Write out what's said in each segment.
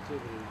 activity.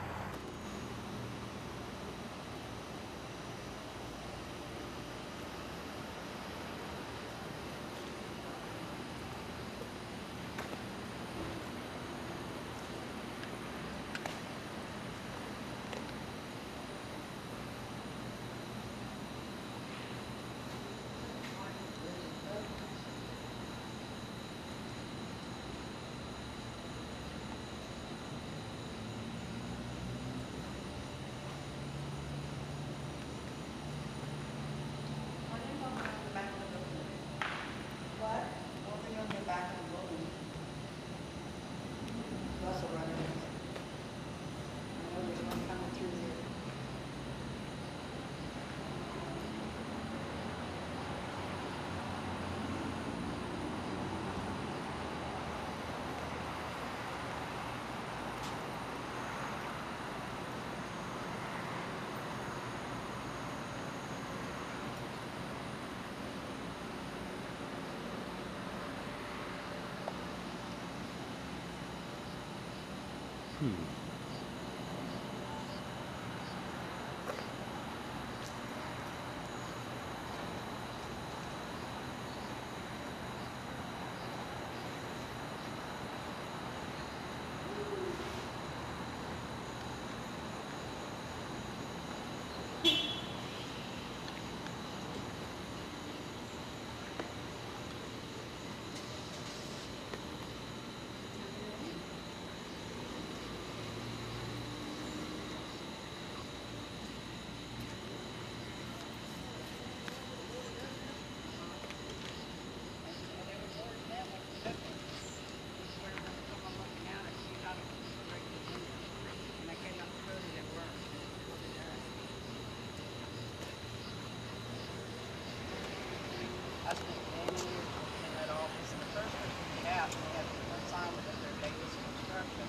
I spent many years in that office, and the first one we had an assignment of their daily construction.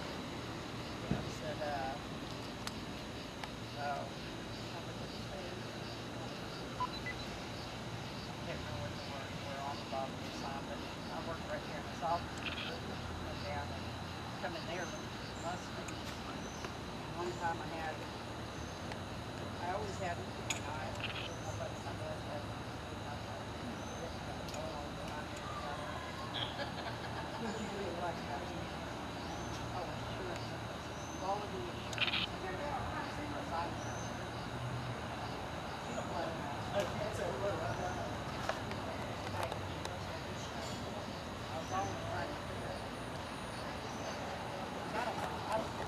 Yeah, it said, I can't remember what the words were on the bottom of the assignment. I worked right here in this office, and went down and come in there, must be. One time I always had it in my eye. I let my dad have it. What you really like about it? Oh, insurance. Quality insurance. You don't let them out. I can't say what about that. I was always trying to figure it out. I don't know.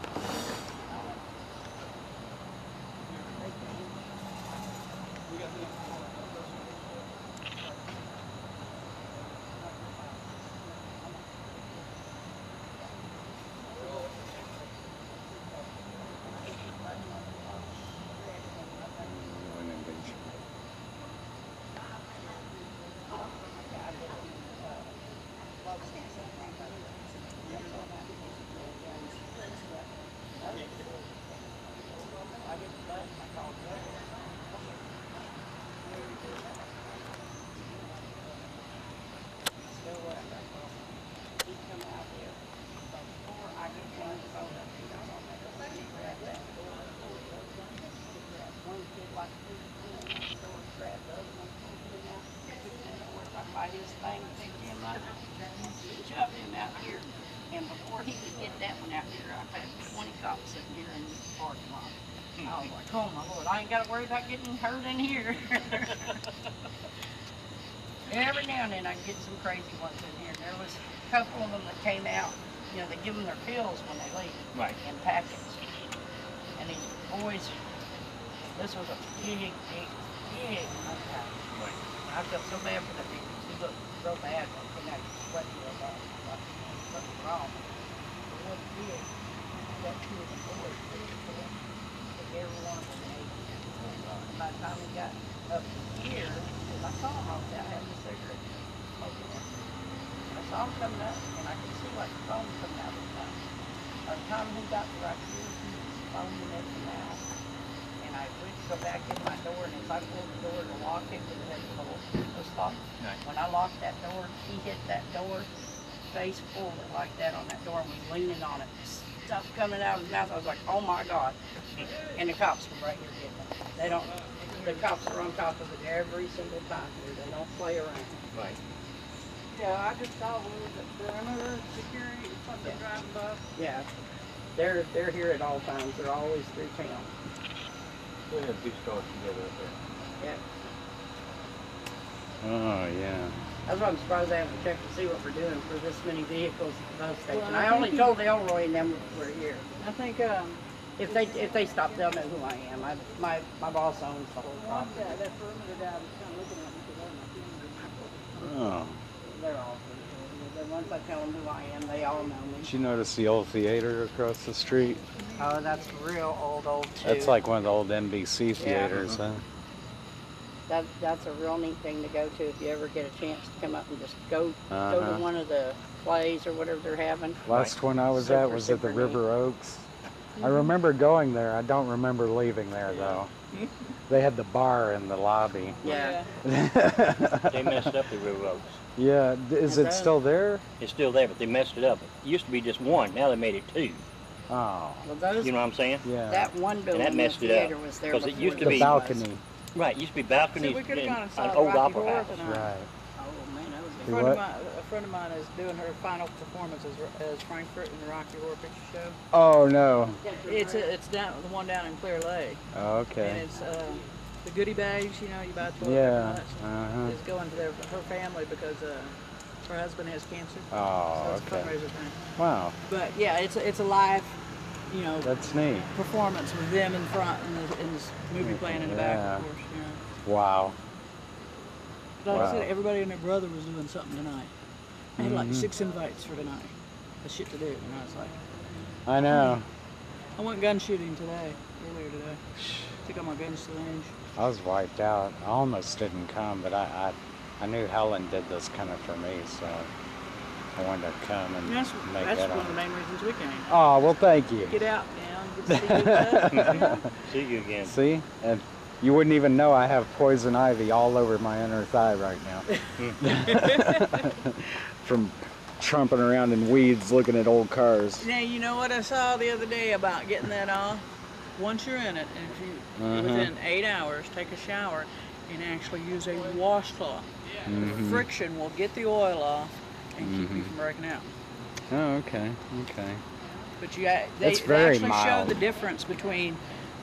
We got the His thing, picked him up, shoved him out here, and before he could get that one out here, I had 20 cops sitting here in the parking lot. I was like, oh my Lord, I ain't got to worry about getting hurt in here. Every now and then I get some crazy ones in here. There was a couple of them that came out, you know, they give them their pills when they leave, right, in packets. And these boys, this was a big okay. right. I felt so bad for them. He looked real bad when he came out, sweating real bad. Like something wrong. But what he did, that two of the boys, took every one of them and ate them. And by the time he got up here, because I saw him out there having a cigarette, smoking it. I saw him coming up, and I could see like the foam coming out of his mouth. By the time he got to right here, he was foaming at the mouth. And I went to go back in my door, and as I pulled the door to lock it, because it had the little lock. Right. When I locked that door, he hit that door face forward like that on that door and was leaning on it stuff coming out of his mouth. I was like, oh my God. And the cops were right here getting it. They don't, the cops are on top of it every single time here. They don't play around. Right. Yeah, I just saw one of the perimeter security, something driving by. Yeah. They're here at all times. They're always through town. We have 2 stars together up there. Yeah. Oh, yeah. That's why I'm surprised I haven't checked to see what we're doing for this many vehicles at the bus station. Well, I only told Elroy and them we're here. I think, If they stop, they'll know who I am. My boss owns the whole property. that perimeter guy was kind of looking at me because I'm Oh. They're all through here. Once I tell them who I am, they all know me. Did you notice the old theater across the street? Oh, that's real old too. That's like one of the old NBC theaters, huh? That's a real neat thing to go to if you ever get a chance to come up and just go to one of the plays or whatever they're having. Last one I was at was at the River Oaks. I remember going there. I don't remember leaving there though. They had the bar in the lobby. Yeah. They messed up the River Oaks. Yeah, is it still there? It's still there, but they messed it up. It used to be just one. Now they made it 2. Oh. Well, those, You know what I'm saying? Yeah. that one building, And that messed the it up, theater was there 'cause it before used to The be- balcony. Right. It used to be balconies we could've in gone and saw an the old Rocky opera Horror house. tonight. Right. Oh man, that was Do good. what? A friend of mine is doing her final performance as Frankfurt in the Rocky Horror Picture Show. Oh no. It's down the one down in Clear Lake, Oh, and okay. it's the goodie bags. You know, you buy 12 Yeah. donuts. It's going to her family because her husband has cancer. Oh, So it's a okay. fundraiser thing. Wow, But yeah, it's a live, you know, that's neat. performance with them in front and this movie playing in the back, Yeah. of course. You know. Wow. Like I Wow. said, everybody and their brother was doing something tonight. I had like 6 invites for tonight. That's shit to do. And I was like, I know. I went gun shooting today, earlier today. Took all my guns to the range. I was wiped out. I almost didn't come, but I knew Helen did this kind of for me, so I wanted to come and That's make one that of the on. main reasons we came. Oh, well, thank you. Get out now and get to see good stuff. You know? See you again. See? And you wouldn't even know I have poison ivy all over my inner thigh right now. From trumping around in weeds looking at old cars. Now, you know what I saw the other day about getting that off? Once you're in it, and if you, within 8 hours, take a shower and actually use a washcloth. The friction will get the oil off and keep you from breaking out. Oh, okay, okay. But they very actually mild. show the difference between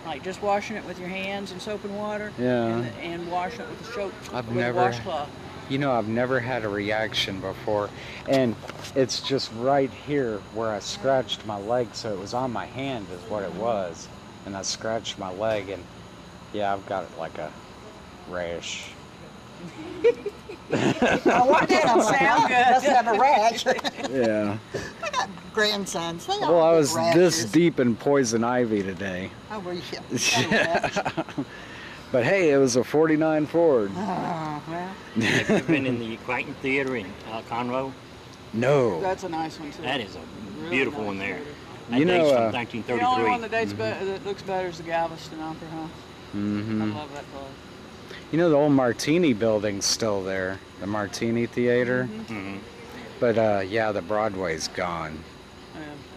like just washing it with your hands in soap and water Yeah. and washing it with the soap I've with never- a washcloth. You know, I've never had a reaction before, and it's just right here where I scratched my leg, so it was on my hand is what it was, and I scratched my leg, and yeah, I've got like a rash. Oh, what did I sound good? Doesn't have a rash. Yeah. I got grandsons. They all Well, I get was this rashes. deep in poison ivy today. Oh, were you? But hey, it was a 49 Ford. Oh, well. Have you been in the Crichton Theater in Conroe? No. That's a nice one too. That is a Really beautiful nice one there. theater. That You know, dates from The only 1933. one that dates that looks better is the Galveston Opera House. I love that place. You know, the old Martini building's still there, the Martini Theater. But yeah, the Broadway's gone.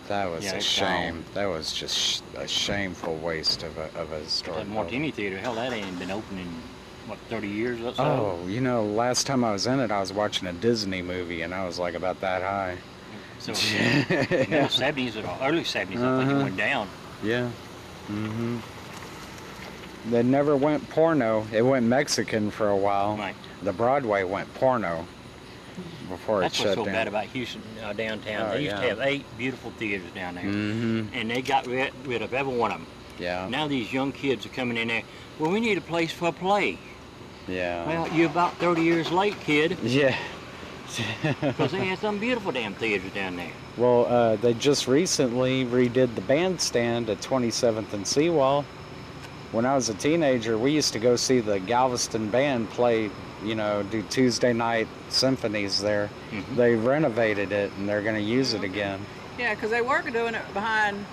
That was Yeah, a it's shame. gone. That was just a shameful waste of a historic That building. Martini Theater, hell, that ain't been open in, what, 30 years or so? Oh, you know, last time I was in it, I was watching a Disney movie, and I was like about that high. So, in the 70s or early 70s, I think it went down. Yeah. They never went porno. It went Mexican for a while. Right. The Broadway went porno before That's it what's shut so down. bad about Houston downtown. Oh, They used to yeah. have 8 beautiful theaters down there, Mm-hmm. and they got rid of every one of them. Yeah. Now these young kids are coming in there. Well, we need a place for a play. Yeah. Well, you're about 30 years late, kid, Yeah. because they had some beautiful damn theaters down there. Well, they just recently redid the bandstand at 27th and Seawall. When I was a teenager, we used to go see the Galveston band play, you know, do Tuesday night symphonies there. They renovated it, and they're going to use it again. Yeah, because they were doing it behind,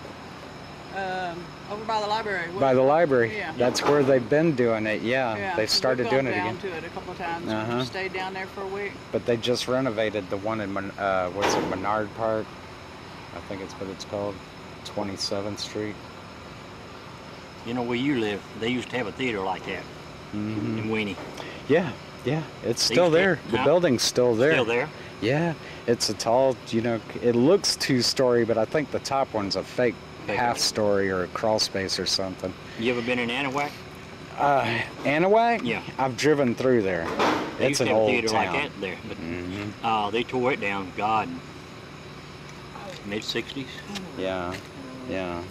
over by the library. By the library. Yeah. That's where they've been doing it, yeah. Yeah, They started we've doing gone it down again. to it a couple of times. Uh-huh. We stayed down there for a week. But they just renovated the one in, was it Menard Park? I think it's what it's called. 27th Street. You know where you live, they used to have a theater like that in Weenie. Yeah, yeah, it's They still used to- there. The huh? building's still there. Still there? Yeah, it's a tall, you know, it looks two-story, but I think the top one's a fake half-story or a crawl space or something. You ever been in Anahuac? Anahuac? Yeah. I've driven through there. They It's used to an have a old theater town. like that there, but they tore it down. God, mid-60s, Yeah, yeah.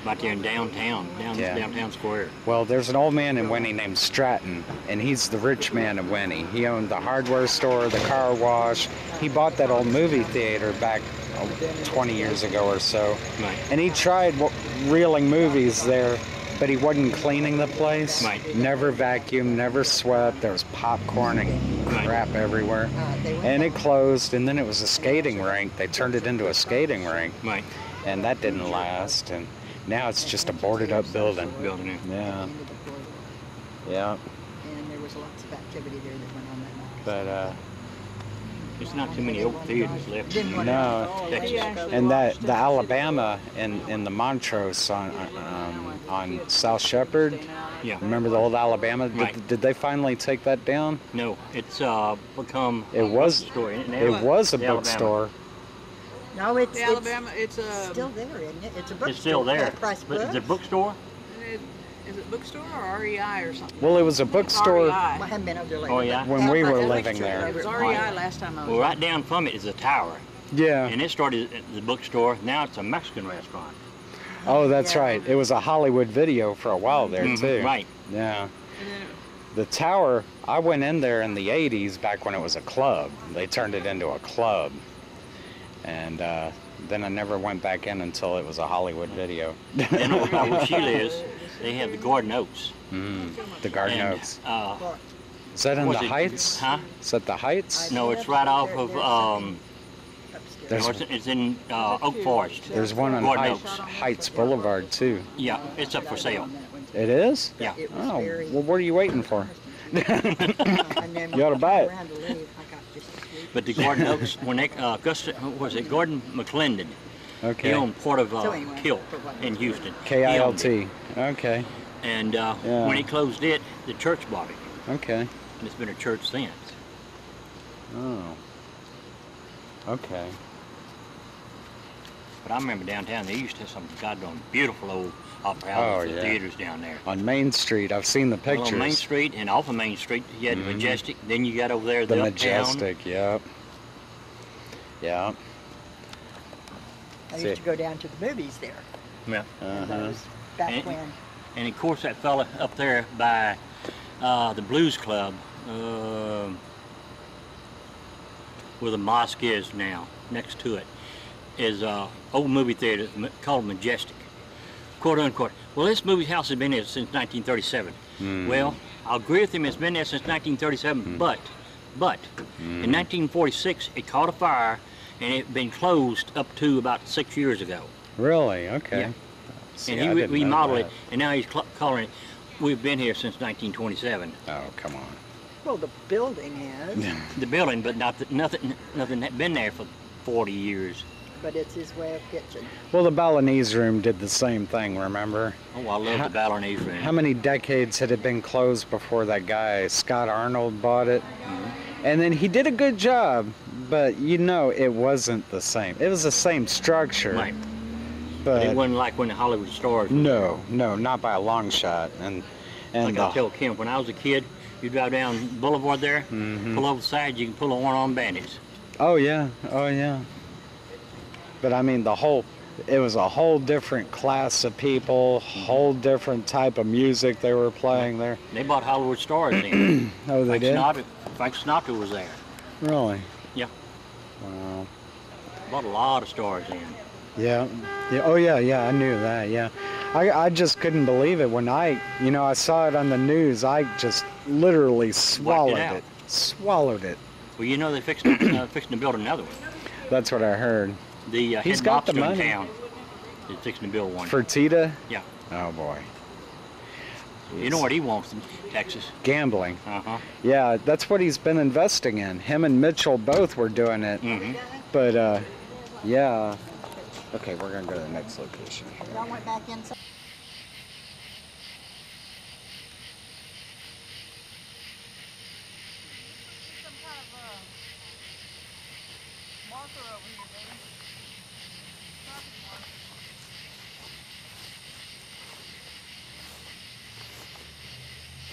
right there in downtown, Yeah. downtown square. Well, there's an old man in Winnie named Stratton, and he's the rich man of Winnie. He owned the hardware store, the car wash. He bought that old movie theater back 20 years ago or so. Right. And he tried reeling movies there, but he wasn't cleaning the place. Right. Never vacuumed, never swept. There was popcorn and crap everywhere. And it closed, and then it was a skating rink. They turned it into a skating rink, Right. and that didn't last. And now it's just a boarded up building. Building there. Yeah, yeah. And there was lots of activity there that went on that night. But There's not too many old theaters left. Didn't want no, Texas. and the Alabama in the Montrose on South Shepherd. Yeah. Remember the old Alabama? Right. Did they finally take that down? No, it's become It a was. bookstore, isn't it? It now? was a The Alabama. bookstore. No, it's The Alabama, it's a. still there, isn't it? It's a bookstore. It's still there. Price But is it a bookstore? Is it bookstore or REI or something? Well, it was a bookstore REI. I haven't been over there lately. Oh, yeah? when we were That's living true. there. It was REI last time I was Well, there. right down from it is a tower. Yeah. And it started at the bookstore. Now it's a Mexican restaurant. Oh, that's Yeah. right. It was a Hollywood Video for a while there Mhm, too. right. Yeah. And then The tower, I went in there in the 80s back when it was a club. They turned it into a club. And then I never went back in until it was a Hollywood Video. Then over by where she lives, they have the Garden Oaks. The Garden And, Oaks. Is that in was the it- Heights? Huh? Is that the Heights? No, it's right off of, upstairs. There's- no, it's in Oak Forest. There's one on Garden Heights, Oaks. Heights Boulevard too. Yeah, it's up for sale. It is? Yeah. It was Oh, very- well, what are you waiting for? And then You ought to buy it. around to leave, I got just a few. But the Garden Oaks, when they, what was it, Gordon McClendon, he Okay. owned part of So anyway, Kilt for what- in Houston. He owned it. KILT. Okay. And when he closed it, the church bought it. Okay. And it's been a church since. Oh. Okay. But I remember downtown, they used to have some goddamn beautiful old opera Oh, houses and yeah. theaters down there. On Main Street, I've seen the Well, on Main pictures. Street and off of Main Street, you had the Majestic. Then you got over there The Uptown. Majestic, yep. Yeah. I See. used to go down to the movies there. Yeah. And Uh-huh. those back And- when. And of course, that fella up there by the Blues Club, where the mosque is now, next to it, is a old movie theater called Majestic, quote unquote. Well, this movie house has been there since 1937. Well, I'll agree with him. It's been there since 1937, but in 1946 it caught a fire, and it had been closed up to about 6 years ago. Really? Okay. Yeah. See, And I he didn't know remodeled it, that. and now he's calling it. We've been here since 1927. Oh, come on. Well, the building is, The building, but nothing had been there for 40 years. but it's his way of kitchen. Well, the Balinese room did the same thing, remember? Oh, I love the Balinese room. How many decades had it been closed before that guy, Scott Arnold, bought it? And then he did a good job, but you know it wasn't the same. It was the same structure. Right. But it But wasn't like when the Hollywood stars. no, not by a long shot. And Like I the, tell Kim, when I was a kid, you drive down Boulevard there, pull over the side, you can pull a one-armed bandits. oh yeah. But I mean it was a whole different class of people, whole different type of music they were playing there. They bought Hollywood stars in. Oh, they did? Frank Sinatra was there. Really? Yeah. Wow. Bought a lot of stars in. Yeah. Oh yeah, I knew that, yeah. I just couldn't believe it when I saw it on the news. I just literally swallowed out. it. Swallowed it. Well, you know they're fixing to build another one. That's what I heard. The He's head got the mobster in money. town is fixing to build one. Fertitta? Yeah. Oh boy. You know what he wants in Texas? Gambling. Uh-huh. Yeah, that's what he's been investing in. Him and Mitchell both were doing it. Mm-hmm. But yeah, Okay, we're gonna go to the next location. Y'all went back inside. Some kind of marker over here, baby. Property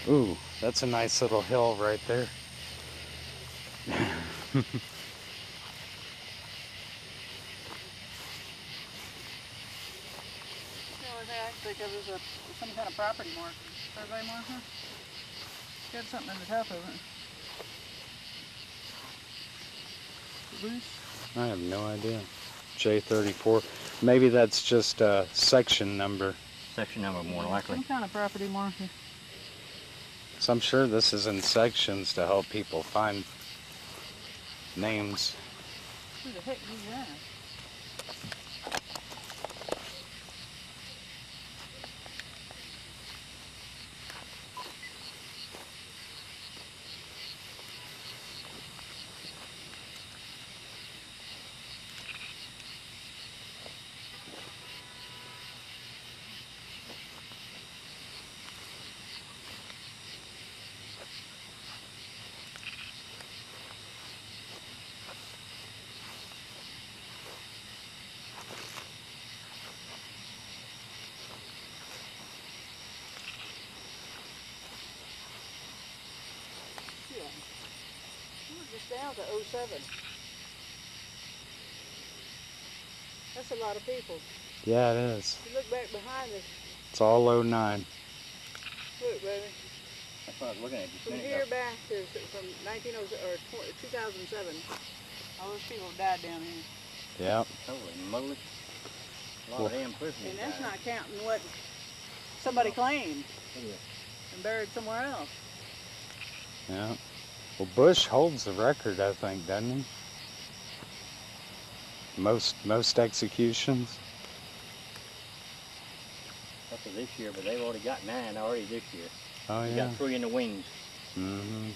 marker. Ooh, that's a nice little hill right there. Actually, because there's some kind of property marker, survey marker. Got something in the top of it. Loose. I have no idea. J34. Maybe that's just a section number. Section number, more likely. Some kind of property marker. So I'm sure this is in sections to help people find names. Who the heck is that? We're just down to 07. That's a lot of people. Yeah, it is. If you look back behind us, It's all 09. look, baby. That's what I was looking at just a From minute here ago. back to from 2007, all those people died down here. Yep. Holy moly. A lot of damn prisoners. And that's died. not counting what somebody claimed Look at this. and buried somewhere else. Yeah. Well, Bush holds the record, I think, doesn't he? Most executions. That's for this year, but they've already got 9 already this year. Oh They yeah. got 3 in the wings. Mm-hmm.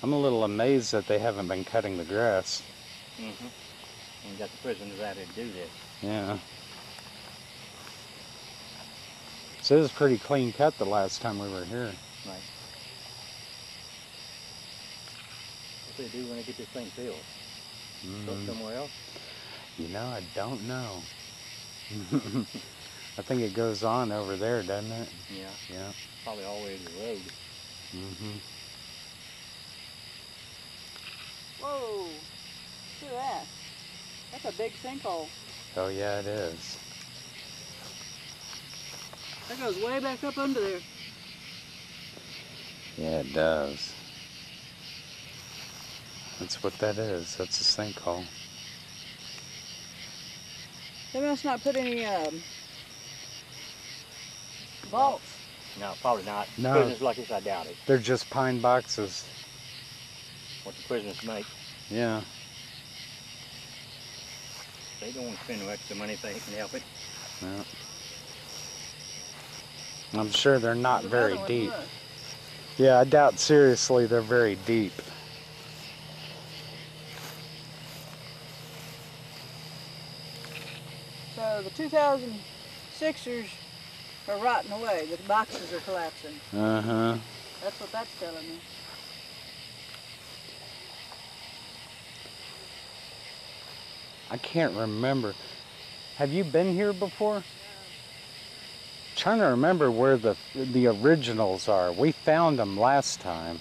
I'm a little amazed that they haven't been cutting the grass. Mm-hmm. And got the prisoners out here to do this. Yeah. So it was pretty clean cut the last time we were here. Right. What they do when they get this thing filled? Go somewhere else? You know, I don't know. I think it goes on over there, doesn't it? Yeah. Yeah. Probably all the way to the road. Mm-hmm. Whoa, look at that. That's a big sinkhole. Oh yeah, it is. That goes way back up under there. Yeah, it does. That's what that is. That's a sinkhole. They must not put any vaults. No, probably not. No. Prisoners like this, I doubt it. They're just pine boxes. What the prisoners make. Yeah. They don't want to spend no extra money if they can help it. Yeah. I'm sure they're not There's very another one, deep. look. Yeah, I doubt seriously they're very deep. So the 2006ers are rotting away. The boxes are collapsing. Uh-huh. That's what that's telling me. I can't remember. Have you been here before? Trying to remember where the originals are. We found them last time.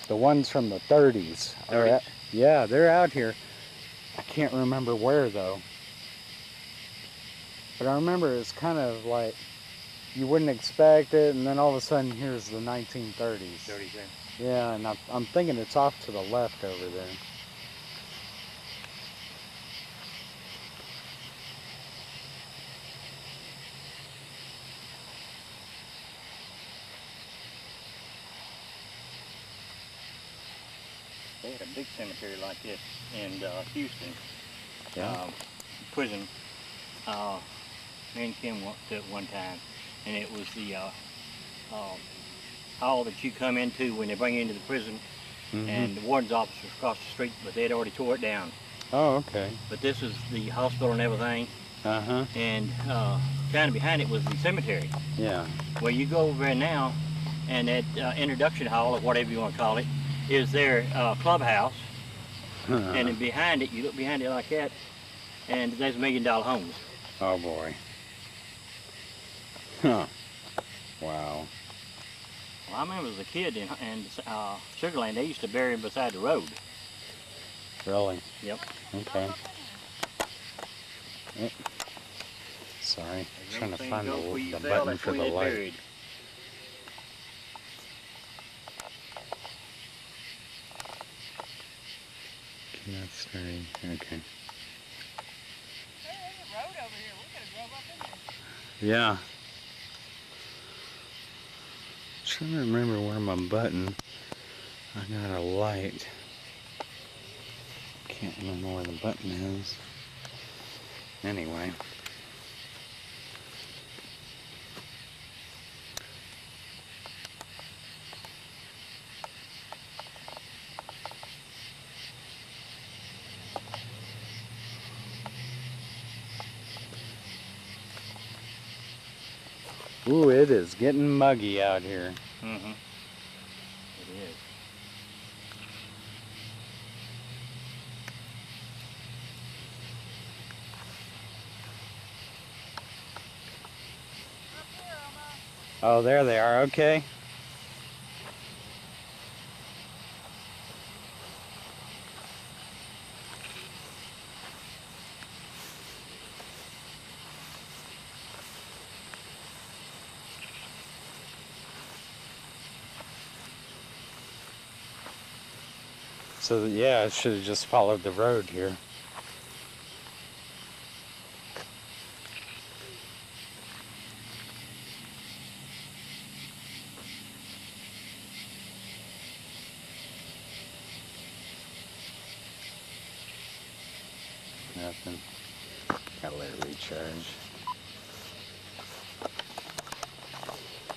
The ones from the 30s. Are 30s? Yeah, they're out here. I can't remember where though. But I remember it's kind of like you wouldn't expect it, and then all of a sudden here's the 1930s. 30 cents. Yeah, and I'm thinking it's off to the left over there. They had a big cemetery like this in Houston. Yeah. Prison. Me and Kim went to it one time, and it was the hall that you come into when they bring you into the prison. and the warden's office was across the street, but they had already tore it down. Oh, okay. But this is the hospital and everything, Uh-huh. and kind of behind it was the cemetery. Yeah. Where you go over there now, and that introduction hall, or whatever you want to call it, is their clubhouse. And then behind it, you look behind it like that, and there's $1 million homes. Oh boy. Huh. Wow. Well, I remember as a kid in Sugar Land, they used to bury them beside the road. Really? Yep. Okay. Oh. Sorry, trying to find the button for the light. Buried. That's sturdy. Okay. Hey, there's a road over here. We could have drove up in there. Yeah. Trying to remember where my button. I got a light. Can't remember where the button is. Anyway. Ooh, it is getting muggy out here. Mm-hmm. It is. Oh, there they are. Okay. So yeah, I should have just followed the road here. Nothing. Gotta let it recharge.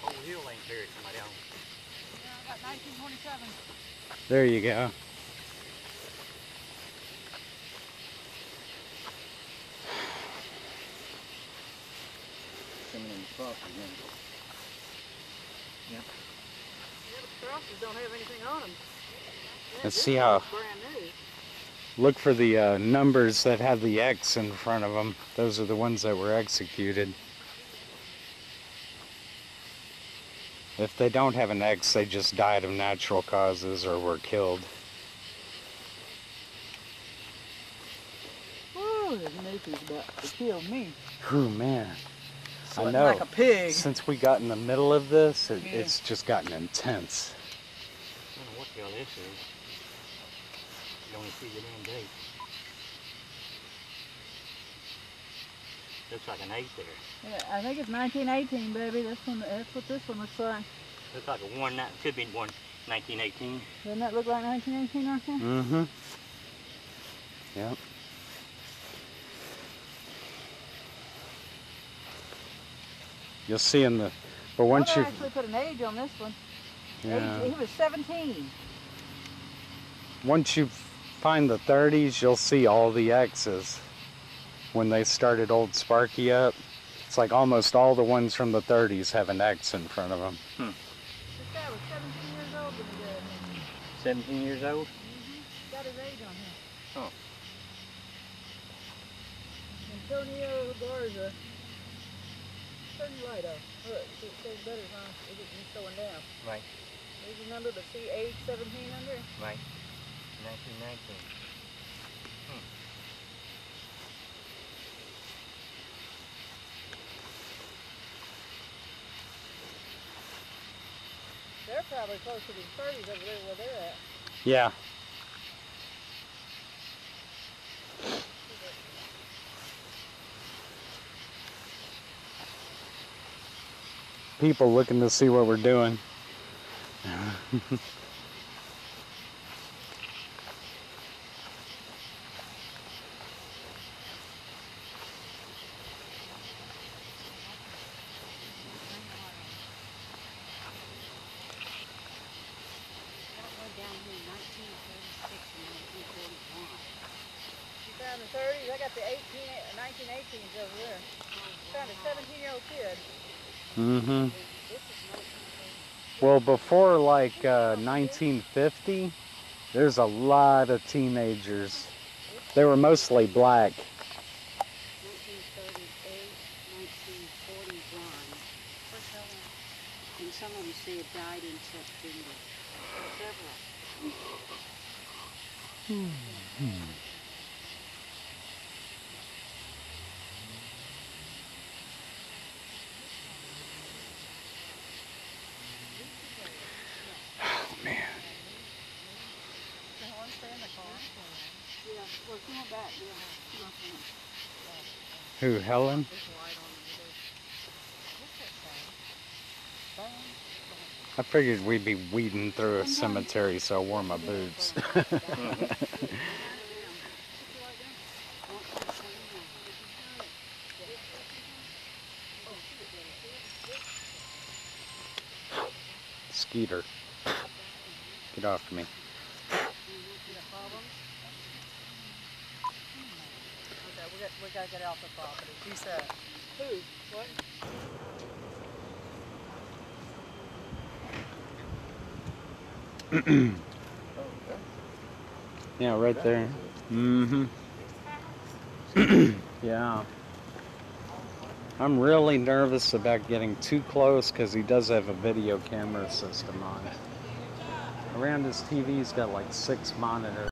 Oh, Hill ain't buried somebody else. Yeah, I got 1927. There you go. Coming in the cross again. Yep. Yeah, but the crosses don't have anything on them. Yeah, Let's this see how. one's brand new. Look for the numbers that have the X in front of them. Those are the ones that were executed. If they don't have an X, they just died of natural causes or were killed. Oh, this Nathan's about to kill me. Whew, man. I Sweating know. like a pig. Since we got in the middle of this, Yeah. it's just gotten intense. I don't know what the hell this is. You only see the damn date. Looks like an 8 there. Yeah, I think it's 1918, baby. This one, that's what this one looks like. Looks like a one. Could be one 1918. Doesn't that look like 1918 right there? Mm-hmm. Yep. You'll see in the, but once I you, actually put an age on this one. yeah, He was 17. once you find the 30s, you'll see all the X's. When they started Old Sparky up, it's like almost all the ones from the 30s have an X in front of them. This guy was 17 years old when he died. 17 years old? Got his age on here. Oh. Antonio Garza. Turn your light off. Look, see, it says better, huh? It's going down. Right, There's your number, but see age 17 under? right. 1919. They're probably closer to the 30s over there where they're at. Yeah. People looking to see what we're doing. Down here, You found the 30s. I got the 1918s over there. Found a 17-year-old kid. Mm-hmm. Well, before like 1950, there's a lot of teenagers. They were mostly black. 1938, 1941. And some of them say it died in September. Several. Oh, man. Can one stay in the car? Yeah, well, come on back. Yeah. Who, Helen? I figured we'd be weeding through a cemetery, so I wore my boots. Skeeter, get off me. We gotta get off the property. She said. Who? What? Yeah, right there. Mm-hmm. Yeah. I'm really nervous about getting too close because he does have a video camera system on it. Around his TV, he's got like 6 monitors.